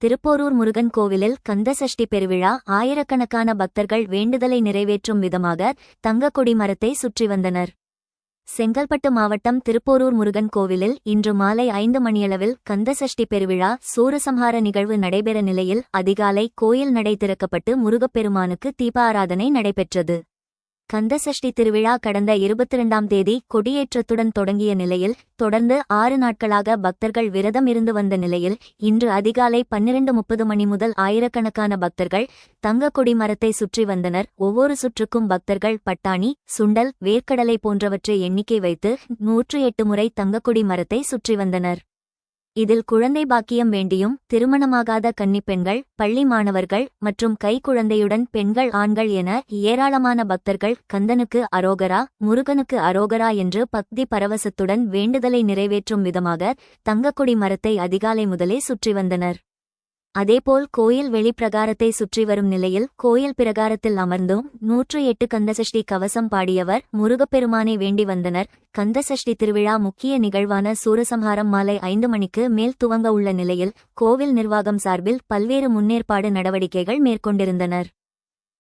திருப்போரூர் முருகன் கோவிலில் கந்தசஷ்டி பெருவிழா. ஆயிரக்கணக்கான பக்தர்கள் வேண்டுதலை நிறைவேற்றும் விதமாக தங்கக்கொடி மரத்தை சுற்றி வந்தனர். செங்கல்பட்டு மாவட்டம் திருப்போரூர் முருகன் கோவிலில் இன்று மாலை 5 மணியளவில் கந்தசஷ்டி பெருவிழா சூரசம்ஹார நிகழ்வு நடைபெற நிலையில் அதிகாலை கோயில் நடை திறக்கப்பட்டு முருகப்பெருமானுக்கு தீபாராதனை நடைபெற்றது. கந்தசஷ்டி திருவிழா கடந்த 22ஆம் தேதி கொடியேற்றத்துடன் தொடங்கிய நிலையில் தொடர்ந்து 6 நாட்களாக பக்தர்கள் விரதம் இருந்து வந்த நிலையில் இன்று அதிகாலை 12:30 மணி முதல் ஆயிரக்கணக்கான பக்தர்கள் தங்கக்கொடி மரத்தை சுற்றி வந்தனர். ஒவ்வொரு சுற்றுக்கும் பக்தர்கள் பட்டாணி, சுண்டல், வேர்க்கடலை போன்றவற்றை எண்ணிக்கை வைத்து 108 முறை தங்கக்கொடி மரத்தை சுற்றி வந்தனர். இதில் குழந்தை பாக்கியம் வேண்டியும் திருமணமாகாத கன்னிப்பெண்கள், பள்ளி மாணவர்கள் மற்றும் கைக்குழந்தையுடன் பெண்கள், ஆண்கள் என ஏராளமான பக்தர்கள் கந்தனுக்கு அரோகரா, முருகனுக்கு அரோகரா என்று பக்தி பரவசத்துடன் வேண்டுதலை நிறைவேற்றும் விதமாக தங்கக்கொடி மரத்தை அதிகாலை முதலே சுற்றி வந்தனர். அதேபோல் கோயில் வெளிப்பிரகாரத்தை சுற்றி வரும் நிலையில் கோயில் பிரகாரத்தில் அமர்ந்தும் 108 கந்தசஷ்டி கவசம் பாடியவர் முருகப்பெருமானை வேண்டி வந்தனர். கந்தசஷ்டி திருவிழா முக்கிய நிகழ்வான சூரசம்ஹாரம் மாலை 5 மணிக்கு மேல் துவங்க உள்ள நிலையில் கோவில் நிர்வாகம் சார்பில் பல்வேறு முன்னேற்பாடு நடவடிக்கைகள் மேற்கொண்டிருந்தனர்.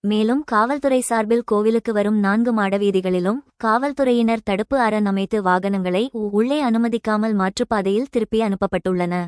மேலும் காவல்துறை சார்பில் கோவிலுக்கு வரும் 4 மாடவீதிகளிலும் காவல்துறையினர் தடுப்பு அரண் அமைத்து வாகனங்களை உள்ளே அனுமதிக்காமல் மாற்றுப்பாதையில் திருப்பி அனுப்பப்பட்டுள்ளன.